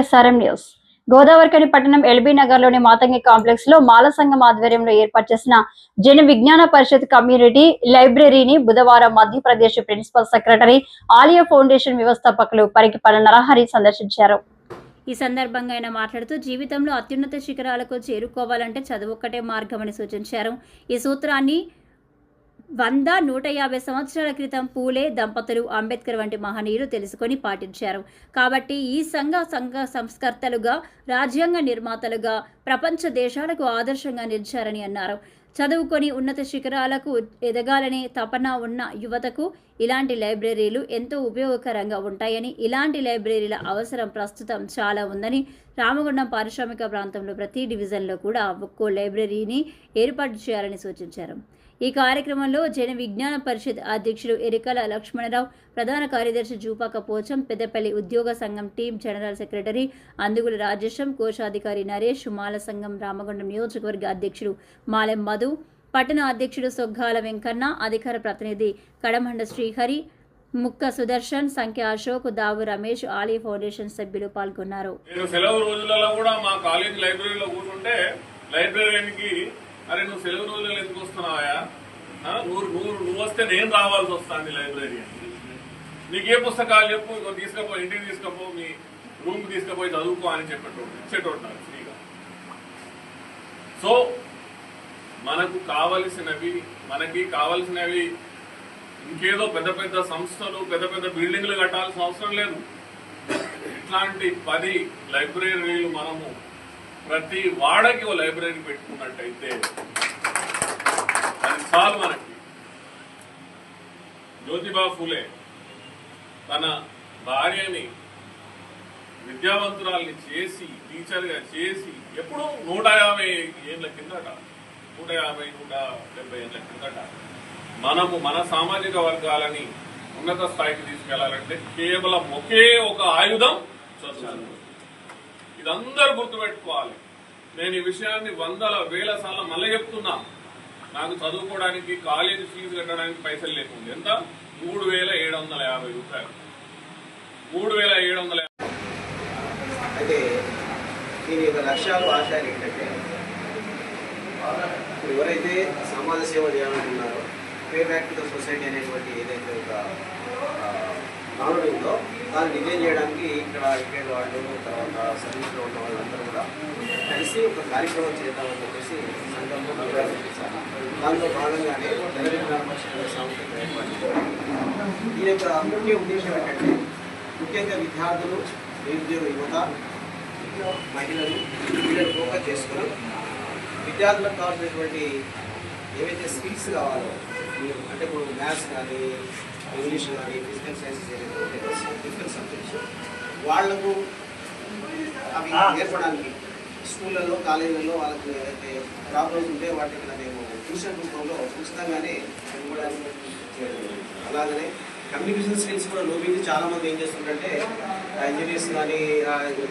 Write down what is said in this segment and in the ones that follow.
SRM news. Godavarikhani పట్టణం LB Nagar లోని Matangi complex లో మాల సంఘం ఆధ్వర్యంలో ఏర్పాటు చేసిన జన విజ్ఞాన పరిషత్ కమ్యూనిటీ లైబ్రరీని బుధవారం Madhya Pradesh principal secretary Alia foundation వ్యవస్థాపకులు పరికిపల నరహరి సందర్శించారు. ఈ సందర్భంగా ఆయన మాట్లాడుతూ జీవితంలో అత్యున్నత శిఖరాలకు చేరుకోవాలంటే చదువు ఒక్కటే మార్గమని సూచించారు. ఈ సూత్రాన్ని 100-150 సంవత్సరాల క్రితం పూలే దంపతులు, అంబేద్కర్ వంటి మహనీయులు తెలుసుకొని పాటించారు. కాబట్టి ఈ సంఘ సంస్కర్తలుగా, రాజ్యాంగ నిర్మాతలుగా ప్రపంచ దేశాలకు ఆదర్శంగా నిలిచారని అన్నారు. చదువుకొని ఉన్నత శిఖరాలకు ఎదగాలనే తపన ఉన్న యువతకు ఇలాంటి లైబ్రరీలు ఎంతో ఉపయోగకరంగా ఉంటాయని, ఇలాంటి లైబ్రరీల అవసరం ప్రస్తుతం చాలా ఉందని, రామగుండం పారిశ్రామిక ప్రాంతంలో ప్రతి డివిజన్లో కూడా ఒక్కో లైబ్రరీని ఏర్పాటు చేయాలని సూచించారు. ఈ కార్యక్రమంలో జన విజ్ఞాన పరిషత్ అధ్యక్షులు ఎరికల లక్ష్మణరావు, ప్రధాన కార్యదర్శి జూపాక పోచం, పెద్దపల్లి ఉద్యోగ సంఘం team general secretary Andugula Rajesham, కోశాధికారి నరేష్, మాల సంఘం రామగుండం నియోజకవర్గ అధ్యక్షుడు మాలెం మధు, పట్టణ అధ్యక్షుడు సొగ్గాల వెంకన్న, అధికార ప్రతినిధి కడమండ శ్రీహరి, ముక్క సుదర్శన్, సంఖ్య అశోక్, దావు రమేష్, ఆలీ ఫౌండేషన్ సభ్యులు పాల్గొన్నారు. సెలవు రోజులలో కూడా మా కాలేజ్ లైబ్రరీలో కూర్చుంటే లైబ్రరీకి అరే నువ్వు సెలవు రోజుల్లో ఎందుకు వస్తున్నావా, నువ్వు వస్తే నేను రావాల్సి వస్తాను లైబ్రరీ అని. నీకు ఏ పుస్తకాలు చెప్పు, తీసుకపోయి ఇంటికి తీసుకపో, మీ రూమ్కి తీసుకుపోయి చదువుకో అని ఇచ్చేటోడు నాకు ఫ్రీగా. సో మనకి కావలసినవి ఇంకేదో పెద్ద పెద్ద సంస్థలు, పెద్ద పెద్ద బిల్డింగ్లు కట్టాల్సిన అవసరం లేదు. ఇట్లాంటి 10 లైబ్రరీలు మనము ప్రతి వాడకి ఓ లైబ్రరీ పెట్టుకున్నట్టయితే అది చాలు. మనకి జ్యోతిబా ఫూలే తన భార్యని విద్యావంతురాల్ని చేసి, టీచర్గా చేసి, ఎప్పుడు 150 ఏళ్ళ కిందట, 150-170 ఏళ్ళ కిందట మనము మన సామాజిక వర్గాలని ఉన్నత స్థాయికి తీసుకెళ్లాలంటే కేవలం ఒకే ఒక ఆయుధం చదువు. ఇదందరూ గుర్తుపెట్టుకోవాలి. నేను ఈ విషయాన్ని 100,000 సార్లు మళ్ళీ చెప్తున్నా. నాకు చదువుకోవడానికి కాలేజీ ఫీజు కట్టడానికి పైసలు లేకుండా ఎంత 3,750 రూపాయలు. 3,750. అయితే దీని యొక్క లక్ష్యాలు, ఆశయాలు ఏంటంటే ఎవరైతే సమాజ సేవ చేయాలనుకున్నారో pay back to the society అనేటువంటి ఏదైతే ఒక నానుడు ఉందో దాన్ని డిజైన్ చేయడానికి ఇక్కడ రిటైర్డ్ వాళ్ళు, తర్వాత సర్వీస్లో ఉన్న వాళ్ళందరూ కూడా కలిసి ఒక కార్యక్రమం చేద్దామని చెప్పేసి సంఘంలో నిర్వహించారు. దాంట్లో భాగంగానే సాంస్కృతిక ఏర్పాటు చేయాలి. దీని యొక్క ముఖ్య ఉద్దేశం ఏంటంటే ముఖ్యంగా విద్యార్థులు, నిరుద్యోగ యువత, మహిళలు వీళ్ళని ఫోకస్ చేసుకుని విద్యార్థులకు కావాల్సినటువంటి ఏవైతే స్కిల్స్ కావాలో, అంటే ఇప్పుడు మ్యాథ్స్ కానీ, ఇంగ్లీష్ కానీ, ఫిజికల్ సైన్సెస్ ఏదైతే డిఫరెంట్ సబ్జెక్ట్స్ వాళ్లకు అవి నేర్పడానికి స్కూళ్ళలో, కాలేజీలలో వాళ్ళకి ఏదైతే ప్రాబ్లమ్స్ ఉంటే వాటికి మేము ట్యూషన్ రూపంలో ఉచితంగానే ఇవ్వడానికి చేయడం. అలాగనే కమ్యూనికేషన్ స్కిల్స్ కూడా లోపించి చాలామంది ఏం చేస్తుంటే ఇంజనీర్స్ కానీ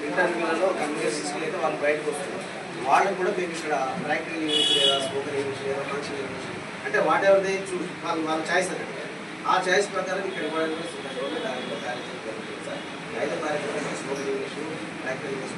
ఇంటర్వ్యూలలో కమ్యూనికేషన్ స్కిల్ అయితే వాళ్ళు బయటకు వస్తున్నారు. వాళ్ళకు కూడా మేము ఇక్కడ ప్రాక్టికల్ ఇంగ్లీష్ లేదా స్పోకెన్ ఇంగ్లీష్ లేదా ఫంక్షన్ ఇంగ్లీష్ అంటే వాట్ ఎవర్ దే వాళ్ళ ఛాయిస్ అన్నట్టు ఆ ఛాయిస్ ప్రకారం ఇక్కడ గవర్నమెంట్ కార్యక్రమం 5 కార్యక్రమం స్పోకెన్ ఇంగ్లీష్, ప్రాక్టికల్ ఇంగ్లీష్